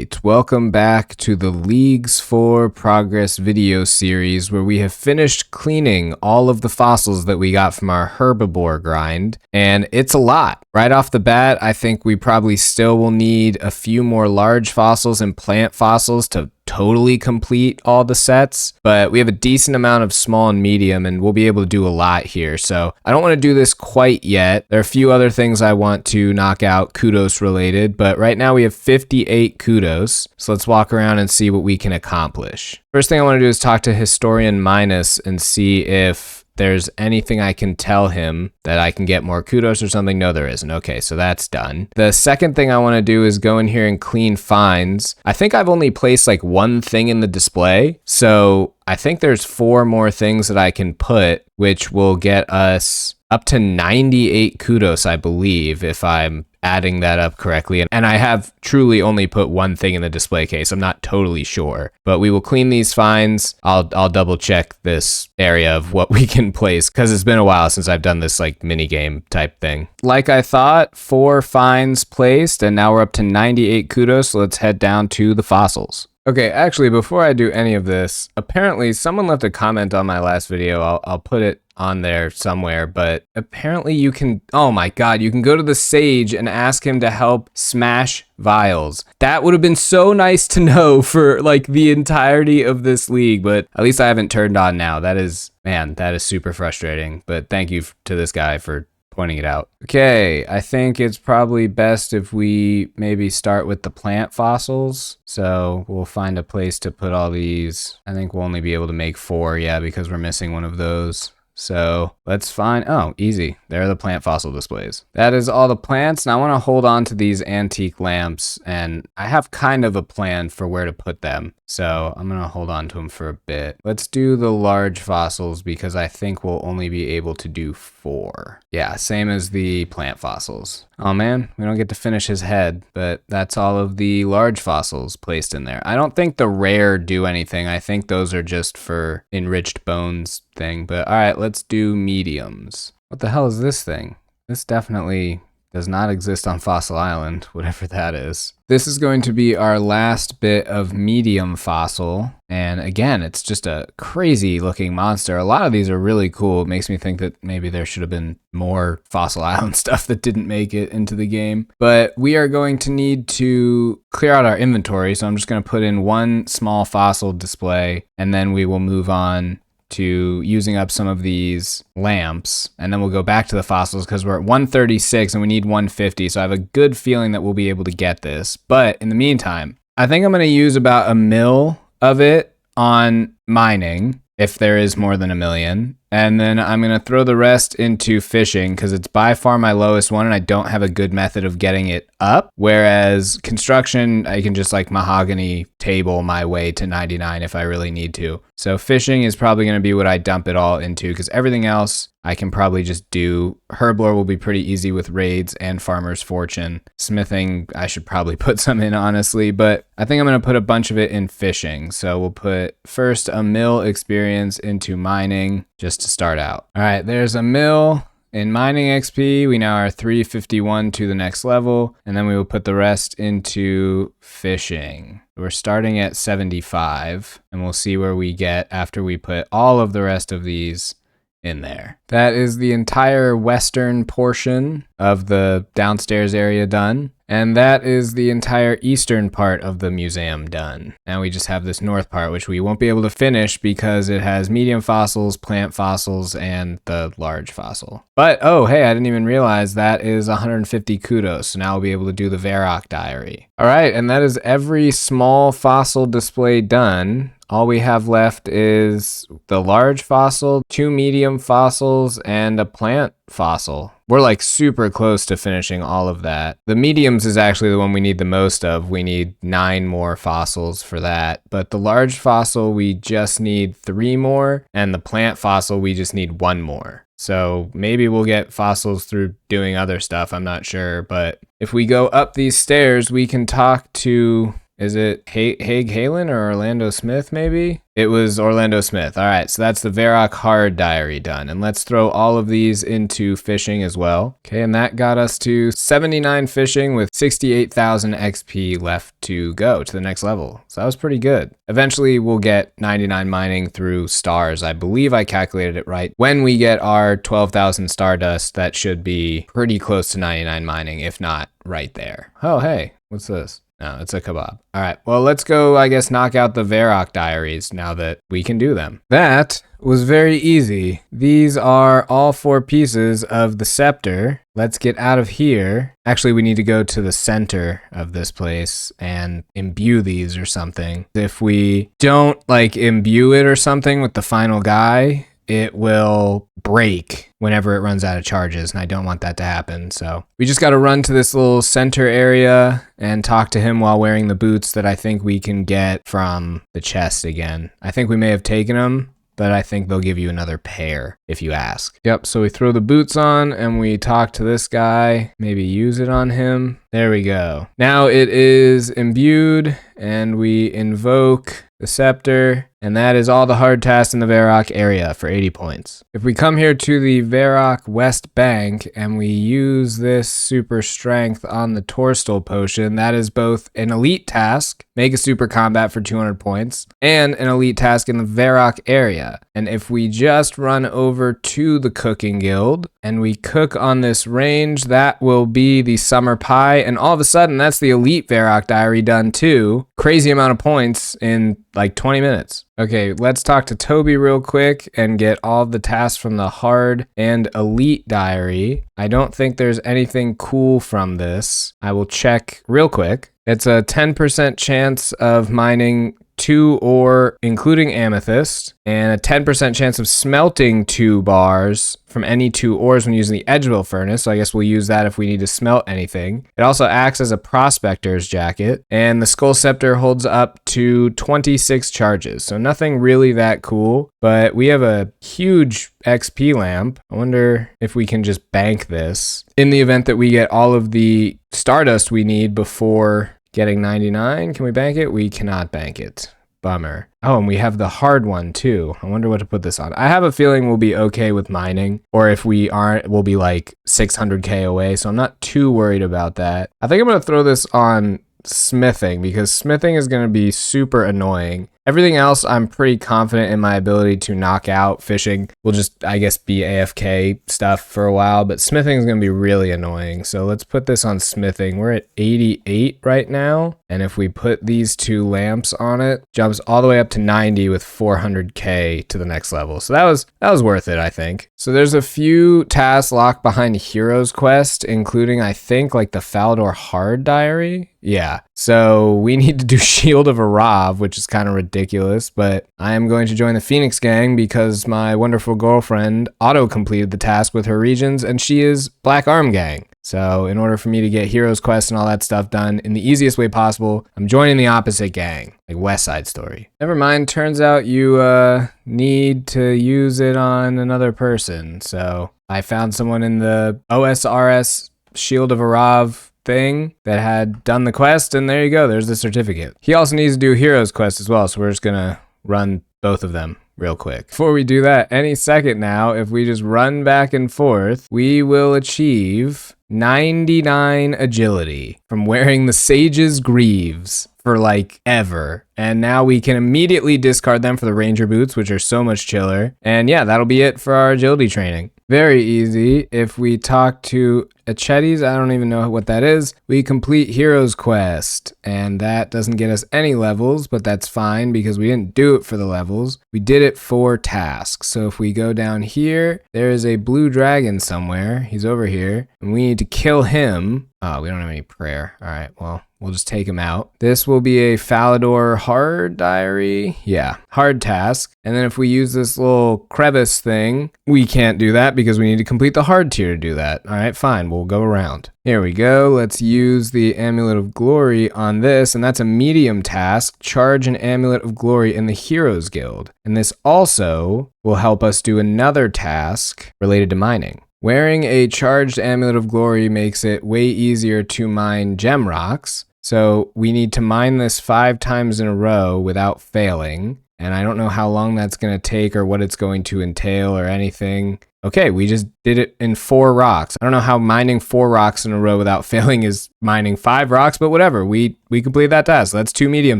Alright, welcome back to the Leagues for Progress video series where we have finished cleaning all of the fossils that we got from our herbivore grind, and it's a lot. Right off the bat, I think we probably still will need a few more large fossils and plant fossils to totally complete all the sets, but we have a decent amount of small and medium and we'll be able to do a lot here. So I don't want to do this quite yet. There are a few other things I want to knock out kudos related, but right now we have 58 kudos. So let's walk around and see what we can accomplish. First thing I want to do is talk to Historian Minus and see if there's anything I can tell him that I can get more kudos or something. No, there isn't. Okay, so that's done. The second thing I want to do is go in here and clean finds. I think I've only placed like one thing in the display, so I think there's 4 more things that I can put, which will get us up to 98 kudos, I believe, if I'm adding that up correctly. And I have truly only put one thing in the display case. I'm not totally sure, but we will clean these finds. I'll double check this area of what we can place because it's been a while since I've done this like mini game type thing. Like I thought, 4 finds placed, and now we're up to 98 kudos. So let's head down to the fossils. Okay, actually, before I do any of this, apparently someone left a comment on my last video. I'll put it on there somewhere, but apparently you can, oh my god, you can go to the sage and ask him to help smash vials. That would have been so nice to know for like the entirety of this league, but at least I haven't turned on now. That is, man, that is super frustrating, but thank you to this guy for pointing it out. Okay, I think it's probably best if we maybe start with the plant fossils. So we'll find a place to put all these. I think we'll only be able to make 4, yeah, because we're missing one of those. So let's find, oh, easy. There are the plant fossil displays. That is all the plants. Now I want to hold on to these antique lamps, and I have kind of a plan for where to put them. So I'm going to hold on to them for a bit. Let's do the large fossils because I think we'll only be able to do 4. Yeah, same as the plant fossils. Oh man, we don't get to finish his head, but that's all of the large fossils placed in there. I don't think the rare do anything. I think those are just for enriched bones thing, but all right, let's do mediums. What the hell is this thing? This definitely does not exist on Fossil Island, whatever that is. This is going to be our last bit of medium fossil. And again, it's just a crazy looking monster. A lot of these are really cool. It makes me think that maybe there should have been more Fossil Island stuff that didn't make it into the game. But we are going to need to clear out our inventory. So I'm just going to put in 1 small fossil display, and then we will move on to using up some of these lamps, and then we'll go back to the fossils because we're at 136 and we need 150. So I have a good feeling that we'll be able to get this. But in the meantime, I think I'm going to use about 1 mil of it on mining, if there is more than 1 million. And then I'm going to throw the rest into fishing because it's by far my lowest one and I don't have a good method of getting it up. Whereas construction, I can just like mahogany table my way to 99 if I really need to. So fishing is probably going to be what I dump it all into because everything else I can probably just do. Herblore will be pretty easy with raids and Farmer's Fortune. Smithing, I should probably put some in honestly, but I think I'm going to put a bunch of it in fishing. So we'll put first 1 mil experience into mining just to start out. All right, there's 1 mil in mining XP. We now are 351 to the next level, and then we will put the rest into fishing. We're starting at 75, and we'll see where we get after we put all of the rest of these in there. That is the entire western portion of the downstairs area done. And that is the entire eastern part of the museum done. Now we just have this north part, which we won't be able to finish because it has medium fossils, plant fossils, and the large fossil. But, oh, hey, I didn't even realize that is 150 kudos. So now we'll be able to do the Verac diary. All right, and that is every small fossil display done. All we have left is the large fossil, 2 medium fossils, and a plant fossil. We're like super close to finishing all of that. The mediums is actually the one we need the most of. We need 9 more fossils for that. But the large fossil, we just need 3 more. And the plant fossil, we just need 1 more. So maybe we'll get fossils through doing other stuff. I'm not sure. But if we go up these stairs, we can talk to Is it Haig Halen or Orlando Smith, maybe? It was Orlando Smith. All right, so that's the Verac hard diary done. And let's throw all of these into fishing as well. Okay, and that got us to 79 fishing with 68,000 XP left to go to the next level. So that was pretty good. Eventually, we'll get 99 mining through stars. I believe I calculated it right. When we get our 12,000 stardust, that should be pretty close to 99 mining, if not right there. Oh, hey, what's this? No, it's a kebab. All right, well, let's go, I guess, knock out the Verac diaries now that we can do them. That was very easy. These are all 4 pieces of the scepter. Let's get out of here. Actually, we need to go to the center of this place and imbue these or something. If we don't, like, imbue it or something with the final guy, it will break whenever it runs out of charges, and I don't want that to happen. So we just got to run to this little center area and talk to him while wearing the boots that I think we can get from the chest again. I think we may have taken them, but I think they'll give you another pair if you ask. Yep, so we throw the boots on and we talk to this guy, maybe use it on him. There we go. Now it is imbued and we invoke the scepter, and that is all the hard tasks in the Verac area for 80 points. If we come here to the Verac West Bank and we use this super strength on the Torstal potion, that is both an elite task, make a super combat for 200 points, and an elite task in the Verac area. And if we just run over to the cooking guild and we cook on this range, that will be the summer pie, and all of a sudden that's the elite Verac diary done too. Crazy amount of points in like 20 minutes. Okay, let's talk to Toby real quick and get all of the tasks from the hard and elite diary. I don't think there's anything cool from this. I will check real quick. It's a 10% chance of mining 2 ore, including amethyst, and a 10% chance of smelting 2 bars from any 2 ores when using the Edgeville furnace, so I guess we'll use that if we need to smelt anything. It also acts as a prospector's jacket, and the skull scepter holds up to 26 charges, so nothing really that cool, but we have a huge XP lamp. I wonder if we can just bank this in the event that we get all of the stardust we need before getting 99. Can we bank it? We cannot bank it. Bummer. Oh, and we have the hard one too. I wonder what to put this on. I have a feeling we'll be okay with mining, or if we aren't, we'll be like 600k away, so I'm not too worried about that. I think I'm going to throw this on smithing, because smithing is going to be super annoying. Everything else, I'm pretty confident in my ability to knock out. Fishing will just, I guess, be AFK stuff for a while, but smithing is going to be really annoying. So let's put this on smithing. We're at 88 right now, and if we put these 2 lamps on it, jumps all the way up to 90 with 400k to the next level. So that was worth it, I think. So there's a few tasks locked behind Heroes Quest, including, I think, like the Falador hard diary. Yeah, so we need to do Shield of Arav, which is kind of ridiculous, but I am going to join the Phoenix gang because my wonderful girlfriend auto-completed the task with her regions, and she is Black Arm gang. So in order for me to get Heroes Quest and all that stuff done in the easiest way possible, I'm joining the opposite gang, like West Side Story. Never mind, turns out you need to use it on another person. So I found someone in the OSRS Shield of Arav thing that had done the quest, and there you go, there's the certificate. He also needs to do Heroes Quest as well, so we're just gonna run both of them real quick. Before we do that, any second now, if we just run back and forth, we will achieve 99 agility from wearing the Sage's Greaves for like ever. And now we can immediately discard them for the Ranger Boots, which are so much chiller. And yeah, that'll be it for our agility training. Very easy. If we talk to Achetes, I don't even know what that is, we complete Heroes Quest, and that doesn't get us any levels, but that's fine because we didn't do it for the levels. We did it for tasks. So if we go down here, there is a blue dragon somewhere. He's over here, and we need to kill him. Oh, we don't have any prayer. All right, well, we'll just take him out. This will be a Falador hard diary. Yeah, hard task. And then if we use this little crevice thing, we can't do that because we need to complete the hard tier to do that. All right, fine, we'll go around. Here we go. Let's use the Amulet of Glory on this, and that's a medium task. Charge an Amulet of Glory in the Heroes Guild. And this also will help us do another task related to mining. Wearing a charged Amulet of Glory makes it way easier to mine gem rocks. So we need to mine this 5 times in a row without failing. And I don't know how long that's going to take or what it's going to entail or anything. Okay, we just did it in 4 rocks. I don't know how mining 4 rocks in a row without failing is mining 5 rocks, but whatever. We completed that task. So that's 2 medium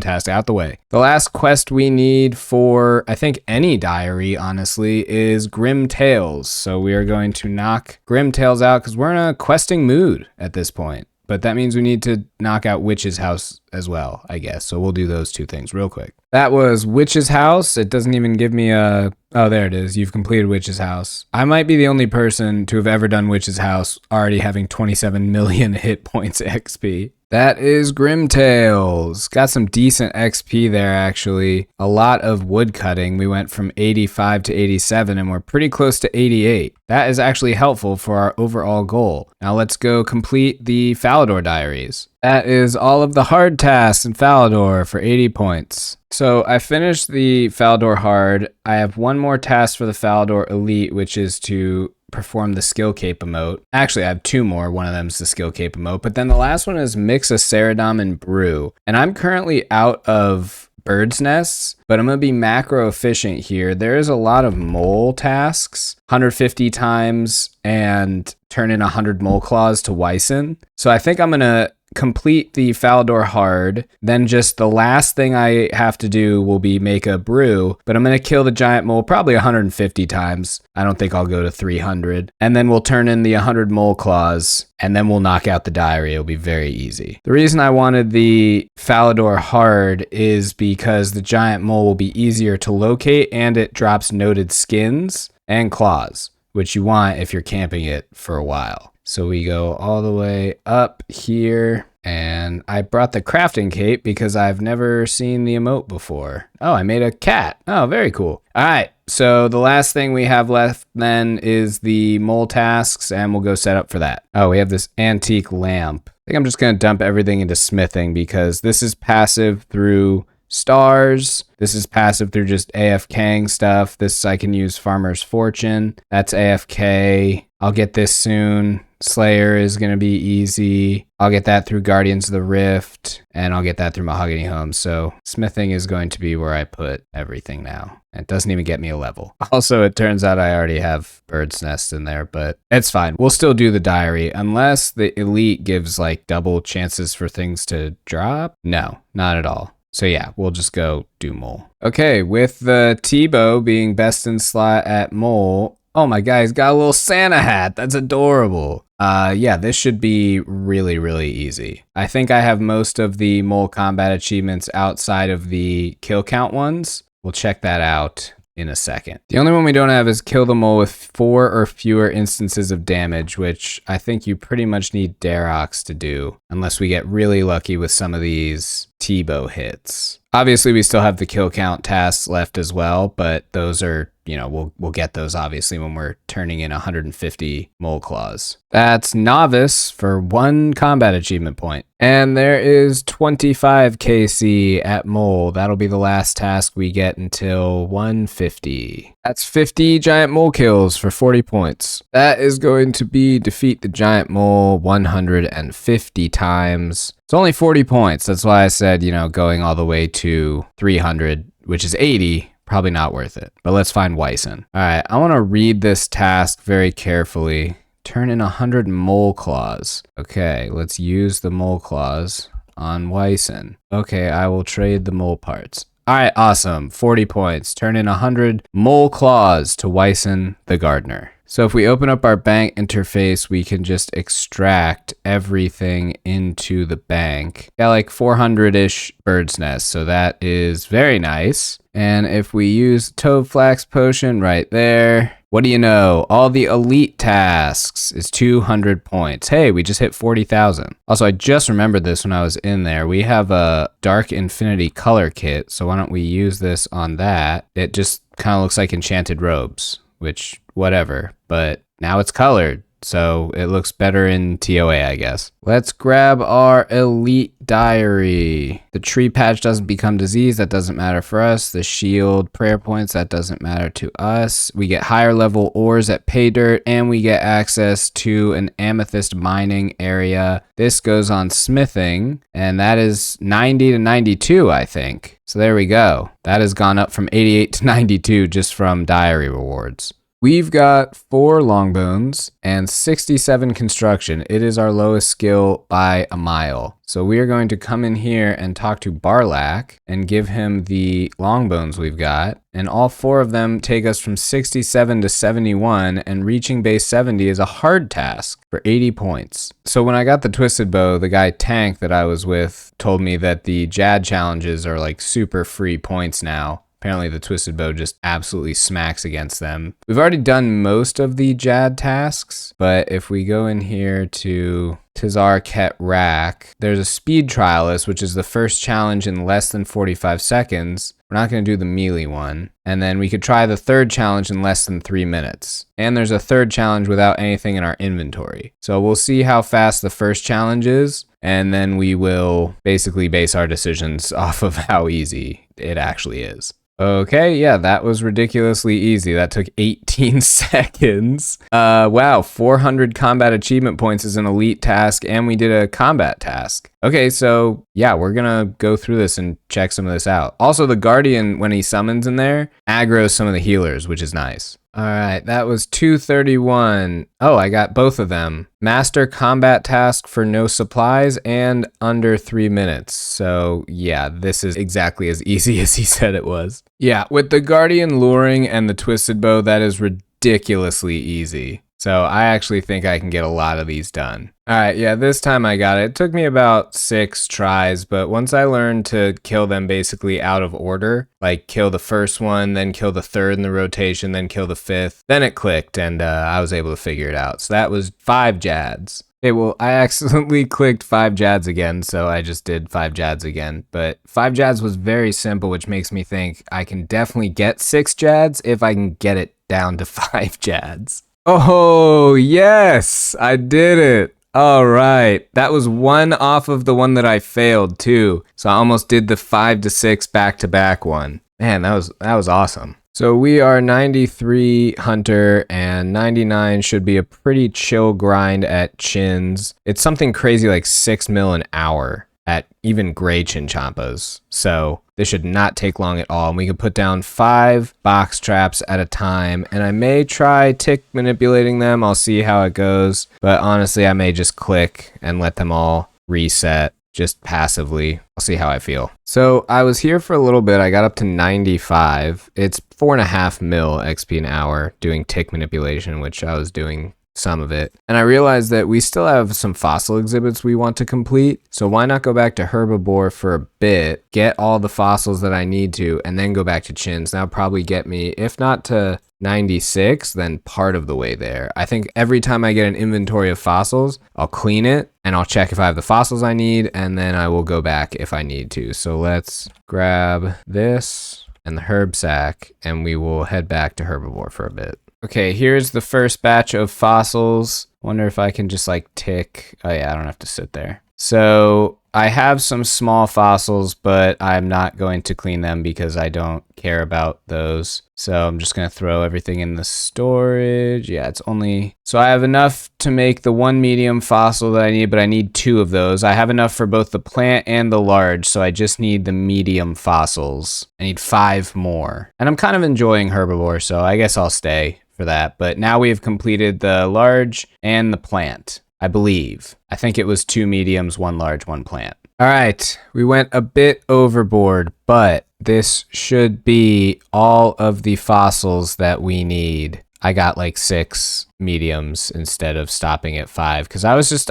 tasks out the way. The last quest we need for, I think, any diary, honestly, is Grim Tales. So we are going to knock Grim Tales out because we're in a questing mood at this point. But that means we need to knock out Witch's House as well, I guess. So we'll do those 2 things real quick. That was Witch's House. It doesn't even give me a... Oh, there it is. You've completed Witch's House. I might be the only person to have ever done Witch's House already having 27 million hit points XP. That is Grim Tales. Got some decent XP there, actually. A lot of wood cutting. We went from 85 to 87, and we're pretty close to 88. That is actually helpful for our overall goal. Now let's go complete the Falador diaries. That is all of the hard tasks in Falador for 80 points. So I finished the Falador hard. I have one more task for the Falador elite, which is to perform the skill cape emote. Actually, I have 2 more. One of them is the skill cape emote. But then the last one is mix a Ceradom and brew. And I'm currently out of bird's nests, but I'm going to be macro efficient here. There is a lot of mole tasks, 150 times, and turn in 100 mole claws to Wyson. So I think I'm going to complete the Falador hard, then just the last thing I have to do will be make a brew, but I'm going to kill the giant mole probably 150 times. I don't think I'll go to 300. And then we'll turn in the 100 mole claws, and then we'll knock out the diary. It'll be very easy. The reason I wanted the Falador hard is because the giant mole will be easier to locate, and it drops noted skins and claws, which you want if you're camping it for a while. So we go all the way up here, and I brought the crafting cape because I've never seen the emote before. Oh, I made a cat. Oh, very cool. All right, so the last thing we have left then is the mole tasks, and we'll go set up for that. Oh, we have this antique lamp. I think I'm just going to dump everything into smithing because this is passive through stars. This is passive through just AFKing stuff. This I can use Farmer's Fortune. That's AFK. I'll get this soon. Slayer is going to be easy. I'll get that through Guardians of the Rift, and I'll get that through Mahogany Homes. So smithing is going to be where I put everything now. It doesn't even get me a level. Also, it turns out I already have bird's nest in there, but it's fine. We'll still do the diary unless the elite gives like double chances for things to drop. No, not at all. So yeah, we'll just go do mole. Okay, with the T-Bow being best in slot at mole. Oh my God, he's got a little Santa hat. That's adorable. Yeah, this should be really, really easy. I think I have most of the mole combat achievements outside of the kill count ones. We'll check that out in a second. The only one we don't have is kill the mole with 4 or fewer instances of damage, which I think you pretty much need Darox to do, unless we get really lucky with some of these T-Bow hits. Obviously, we still have the kill count tasks left as well, but those are, you know, we'll get those obviously when we're turning in 150 mole claws. That's novice for 1 combat achievement point. And there is 25 KC at mole. That'll be the last task we get until 150. That's 50 giant mole kills for 40 points. That is going to be defeat the giant mole 150 times. It's only 40 points. That's why I said, you know, going all the way to 300, which is 80, probably not worth it. But let's find Wyson. All right, I want to read this task very carefully. Turn in 100 mole claws. Okay, let's use the mole claws on Wyson. Okay, I will trade the mole parts. All right, awesome. 40 points. Turn in 100 mole claws to Wyson the gardener. So if we open up our bank interface, we can just extract everything into the bank. Got like 400-ish bird's nests, so that is very nice. And if we use Toad Flax Potion right there, what do you know? All the elite tasks is 200 points. Hey, we just hit 40,000. Also, I just remembered this when I was in there. We have a Dark Infinity color kit, so why don't we use this on that? It just kind of looks like enchanted robes, which, whatever, but now it's colored. So it looks better in TOA, I guess. Let's grab our elite diary. The tree patch doesn't become disease. That doesn't matter for us. The shield prayer points, that doesn't matter to us. We get higher level ores at pay dirt, and we get access to an amethyst mining area. This goes on smithing, and that is 90 to 92, I think. So there we go. That has gone up from 88 to 92 just from diary rewards. We've got 4 longbones and 67 construction. It is our lowest skill by a mile. So we are going to come in here and talk to Barlack and give him the longbones we've got. And all 4 of them take us from 67 to 71, and reaching base 70 is a hard task for 80 points. So when I got the twisted bow, the guy Tank that I was with told me that the Jad challenges are like super free points now. Apparently the twisted bow just absolutely smacks against them. We've already done most of the Jad tasks, but if we go in here to Tizar Ket Rack, there's a speed trialist, which is the first challenge in less than 45 seconds. We're not going to do the melee one. And then we could try the 3rd challenge in less than 3 minutes. And there's a 3rd challenge without anything in our inventory. So we'll see how fast the first challenge is, and then we will basically base our decisions off of how easy it actually is. Okay, yeah, that was ridiculously easy. That took 18 seconds. Wow, 400 combat achievement points is an elite task, and we did a combat task. Okay, so yeah, we're gonna go through this and check some of this out. Also, the Guardian, when he summons in there, aggroes some of the healers, which is nice. All right, that was 231. Oh, I got both of them. Master combat task for no supplies and under 3 minutes. So yeah, this is exactly as easy as he said it was. Yeah, with the Guardian luring and the twisted bow, that is ridiculously easy. So I actually think I can get a lot of these done. All right, yeah, this time I got it. It took me about 6 tries, but once I learned to kill them basically out of order, like kill the first one, then kill the 3rd in the rotation, then kill the 5th, then it clicked and I was able to figure it out. So that was 5 Jads. Okay, well, I accidentally clicked 5 Jads again, so I just did 5 Jads again. But 5 Jads was very simple, which makes me think I can definitely get 6 Jads if I can get it down to 5 Jads. Oh, yes, I did it. All right. That was one off of the one that I failed too. So I almost did the 5 to 6 back-to-back one. Man, that was awesome. So we are 93 Hunter, and 99 should be a pretty chill grind at Chins. It's something crazy like 6 mil an hour at even gray Chinchampas. So this should not take long at all. And we can put down 5 box traps at a time. And I may try tick manipulating them. I'll see how it goes. But honestly, I may just click and let them all reset just passively. I'll see how I feel. So I was here for a little bit. I got up to 95. It's 4.5 mil XP an hour doing tick manipulation, which I was doing some of it. And I realized that we still have some fossil exhibits we want to complete. So why not go back to Herbivore for a bit, get all the fossils that I need to, and then go back to Chins. That'll probably get me, if not to 96, then part of the way there. I think every time I get an inventory of fossils, I'll clean it and I'll check if I have the fossils I need, and then I will go back if I need to. So let's grab this and the herb sack, and we will head back to Herbivore for a bit. Okay, here's the first batch of fossils. Wonder if I can just like tick. Oh yeah, I don't have to sit there. So I have some small fossils, but I'm not going to clean them because I don't care about those. So I'm just going to throw everything in the storage. Yeah, it's only... So I have enough to make the 1 medium fossil that I need, but I need 2 of those. I have enough for both the plant and the large, so I just need the medium fossils. I need 5 more. And I'm kind of enjoying Herbivore, so I guess I'll stay for that. But now we have completed the large and the plant, I believe. I think it was 2 mediums, 1 large, 1 plant. All right, we went a bit overboard, but this should be all of the fossils that we need. I got like 6 mediums instead of stopping at 5 because I was just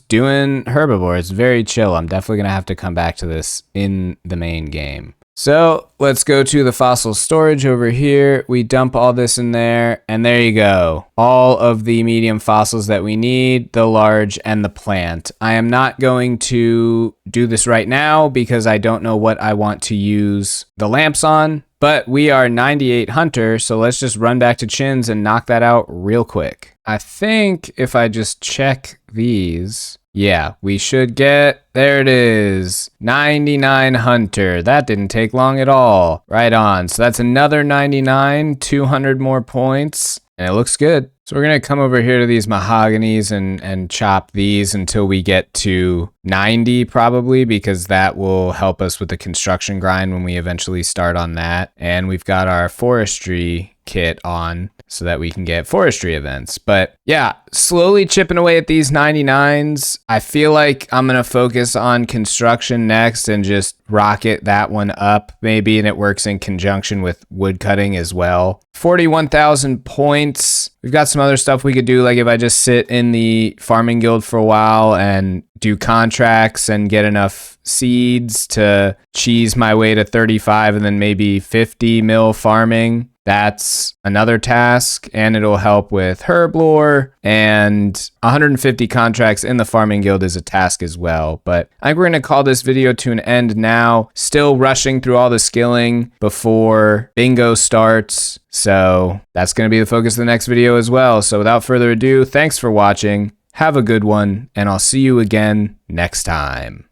doing Herbivore. It's very chill. I'm definitely going to have to come back to this in the main game. So let's go to the fossil storage over here. We dump all this in there, and there you go. All of the medium fossils that we need, the large and the plant. I am not going to do this right now because I don't know what I want to use the lamps on, but we are 98 Hunter, so let's just run back to Chins and knock that out real quick. I think if I just check these, yeah, we should get, there it is, 99 Hunter. That didn't take long at all. Right on. So that's another 99, 200 more points, and it looks good. So we're going to come over here to these mahoganies and chop these until we get to 90 probably, because that will help us with the construction grind when we eventually start on that. And we've got our forestry kit on so that we can get forestry events. But yeah, slowly chipping away at these 99s. I feel like I'm going to focus on construction next and just rocket that one up maybe, and it works in conjunction with wood cutting as well. 41,000 points. We've got some other stuff we could do, like if I just sit in the farming guild for a while and do contracts and get enough seeds to cheese my way to 35 and then maybe 50 mil farming. That's another task, and it'll help with herb lore, and 150 contracts in the farming guild is a task as well. But I think we're going to call this video to an end now. Still rushing through all the skilling before bingo starts. So that's going to be the focus of the next video as well. So without further ado, thanks for watching. Have a good one, and I'll see you again next time.